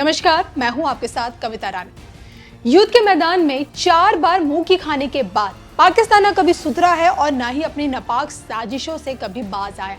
नमस्कार, मैं हूं आपके साथ कविता रानी। युद्ध के मैदान में 4 बार मुंह की खाने के बाद पाकिस्तान ना कभी सुधरा है और ना ही अपनी नापाक साजिशों से कभी बाज आया।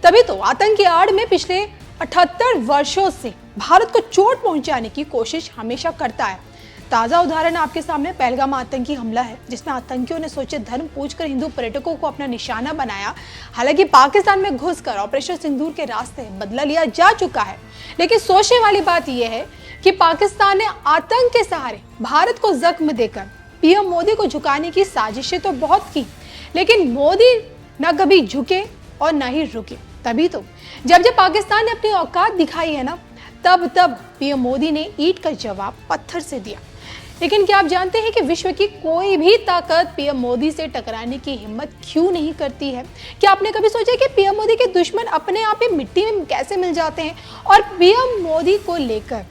तभी तो आतंक की आड़ में पिछले 78 वर्षों से भारत को चोट पहुंचाने की कोशिश हमेशा करता है। ताजा उदाहरण आपके सामने पहलगाम आतंकी हमला है, जिसमें आतंकियों ने सोचे धर्म पूछकर हिंदू पर्यटकों को अपना निशाना बनाया। हालांकि पाकिस्तान में घुसकर ऑपरेशन सिंदूर के रास्ते बदला लिया जा चुका है, लेकिन सोचने वाली बात यह है कि पाकिस्तान ने आतंक के सहारे भारत को जख्म देकर पीएम मोदी को झुकाने की साजिशें तो बहुत की, लेकिन मोदी न कभी झुके और न ही रुके। तभी तो जब पाकिस्तान ने अपनी औकात दिखाई है ना, तब पीएम मोदी ने ईंट का जवाब पत्थर से दिया। लेकिन क्या आप जानते हैं कि विश्व की कोई भी ताकत पीएम मोदी से टकराने की हिम्मत क्यों नहीं करती है? क्या आपने कभी सोचा कि पीएम मोदी के दुश्मन अपने आप ही मिट्टी में कैसे मिल जाते हैं? और पीएम मोदी को लेकर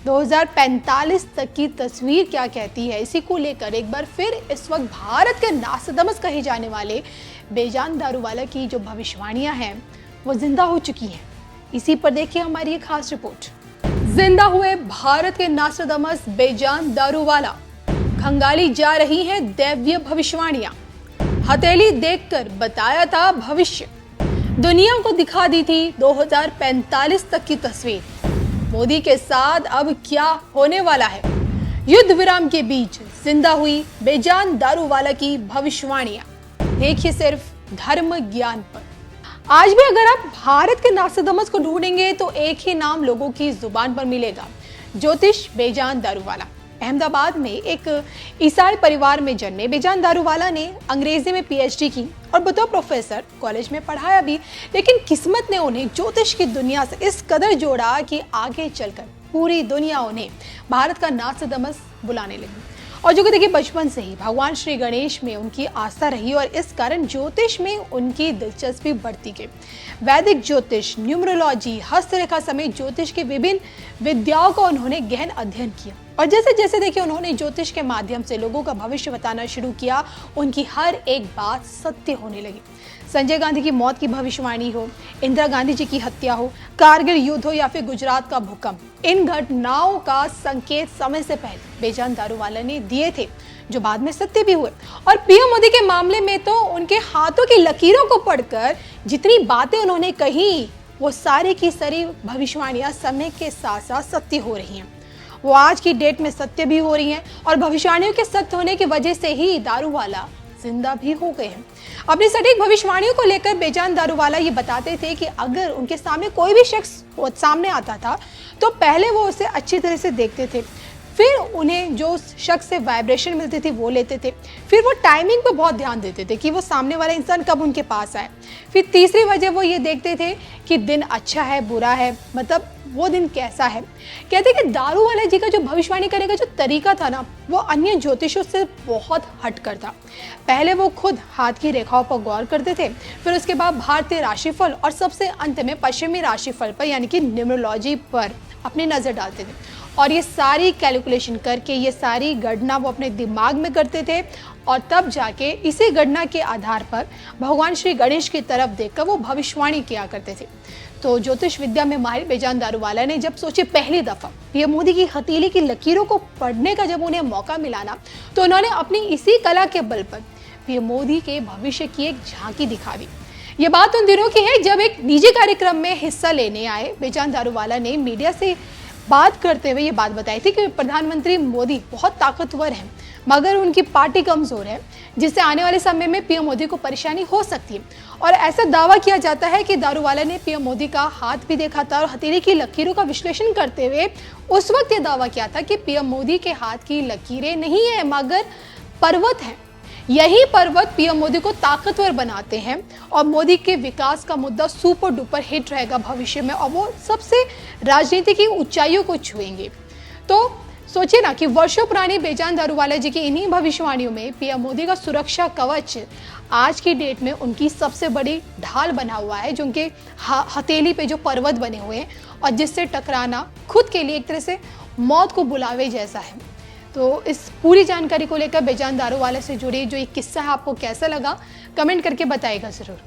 2045 तक की तस्वीर क्या कहती है? इसी को लेकर एक बार फिर इस वक्त भारत के नासदमस कहे जाने वाले बेजान दारूवाला की जो भविष्यवाणियां हैं वो जिंदा हो चुकी हैं। इसी पर देखिए हमारी एक खास रिपोर्ट। जिंदा हुए भारत के नास्ट्राडामस बेजान दारूवाला, खंगाली जा रही हैं दैवीय भविष्यवाणियां। हथेली देखकर बताया था भविष्य, दुनिया को दिखा दी थी 2045 तक की तस्वीर। मोदी के साथ अब क्या होने वाला है? युद्ध विराम के बीच जिंदा हुई बेजान दारूवाला की भविष्यवाणियां। देखिए सिर्फ धर्म ज्ञान पर। आज भी अगर आप भारत के नास्ट्राडामस को ढूंढेंगे तो एक ही नाम लोगों की जुबान पर मिलेगा, ज्योतिष बेजान दारूवाला। अहमदाबाद में एक ईसाई परिवार में जन्मे बेजान दारूवाला ने अंग्रेजी में पीएचडी की और बतौर प्रोफेसर कॉलेज में पढ़ाया भी, लेकिन किस्मत ने उन्हें ज्योतिष की दुनिया से इस कदर जोड़ा कि आगे चलकर पूरी दुनिया उन्हें भारत का नास्ट्राडामस बुलाने लगी। और जो कि देखिए बचपन से ही भगवान श्री गणेश में उनकी आस्था रही और इस कारण ज्योतिष में उनकी दिलचस्पी बढ़ती गई। वैदिक ज्योतिष, न्यूमरोलॉजी, हस्तरेखा समेत ज्योतिष की विभिन्न विद्याओं का उन्होंने गहन अध्ययन किया और जैसे जैसे देखिए उन्होंने ज्योतिष के माध्यम से लोगों का भविष्य बताना शुरू किया, उनकी हर एक बात सत्य होने लगी। संजय गांधी की मौत की भविष्यवाणी हो, इंदिरा गांधी जी की हत्या हो, कारगिल युद्ध हो या फिर गुजरात का भूकंप, इन घटनाओं का संकेत समय से पहले बेजान दारूवाला ने दिए थे, जो बाद में सत्य भी हुए। और पीएम मोदी के मामले में तो उनके हाथों की लकीरों को पढ़कर जितनी बातें उन्होंने कही, वो सारी की सारी भविष्यवाणियां समय के साथ साथ सत्य हो रही हैं। वो आज की डेट में सत्य भी हो रही हैं और भविष्यवाणियों के सत्य होने की वजह से ही दारूवाला जिंदा भी हो गए हैं। अपनी सटीक भविष्यवाणियों को लेकर बेजान दारूवाला ये बताते थे कि अगर उनके सामने कोई भी शख्स सामने आता था तो पहले वो उसे अच्छी तरह से देखते थे, फिर उन्हें जो शख्स से वाइब्रेशन मिलती थी वो लेते थे, फिर वो टाइमिंग पे बहुत ध्यान देते थे कि वो सामने वाला इंसान कब उनके पास आए, फिर तीसरी वजह वो ये देखते थे कि दिन अच्छा है बुरा है, मतलब वो दिन कैसा है। कहते कि दारूवाला जी का जो भविष्यवाणी करने का जो तरीका था ना, वो अन्य ज्योतिषों से बहुत हटकर था। पहले वो खुद हाथ की रेखाओं पर गौर करते थे, फिर उसके बाद भारतीय राशिफल और सबसे अंत में पश्चिमी राशिफल पर यानी कि न्यूमरोलॉजी पर अपनी नजर डालते थे और ये सारी कैलकुलेशन करके ये सारी गणना वो अपने दिमाग में करते थे और तब जाके इसी गणना के आधार पर भगवान श्री गणेश की तरफ देखकर वो भविष्यवाणी किया करते थे। तो ज्योतिष विद्या में माहिर बेजान दारूवाला ने जब सोचे पहली दफा पीएम मोदी की हथेली की लकीरों को पढ़ने का जब उन्हें मौका मिला ना, तो उन्होंने अपनी इसी कला के बल पर पीएम मोदी के भविष्य की एक झांकी दिखा दी। ये बात उन दिनों की है जब एक निजी कार्यक्रम में हिस्सा लेने आए बेजान दारूवाला ने मीडिया से बात करते हुए ये बात बताई थी कि प्रधानमंत्री मोदी बहुत ताकतवर हैं, मगर उनकी पार्टी कमजोर है, जिससे आने वाले समय में पीएम मोदी को परेशानी हो सकती है। और ऐसा दावा किया जाता है कि दारूवाला ने पीएम मोदी का हाथ भी देखा था और हथेली की लकीरों का विश्लेषण करते हुए उस वक्त ये दावा किया था कि पीएम मोदी के हाथ की लकीरें नहीं है मगर पर्वत हैं। यही पर्वत पीएम मोदी को ताकतवर बनाते हैं और मोदी के विकास का मुद्दा सुपर डुपर हिट रहेगा भविष्य में और वो सबसे राजनीति की ऊंचाइयों को छुएंगे। तो सोचिए ना कि वर्षों पुरानी बेजान दारूवाला जी की इन्हीं भविष्यवाणियों में पीएम मोदी का सुरक्षा कवच आज की डेट में उनकी सबसे बड़ी ढाल बना हुआ है, जो उनके हथेली पे जो पर्वत बने हुए हैं और जिससे टकराना खुद के लिए एक तरह से मौत को बुलावे जैसा है। तो इस पूरी जानकारी को लेकर बेजान दारूवाला से जुड़ी जो एक किस्सा है आपको कैसा लगा, कमेंट करके बताइएगा जरूर।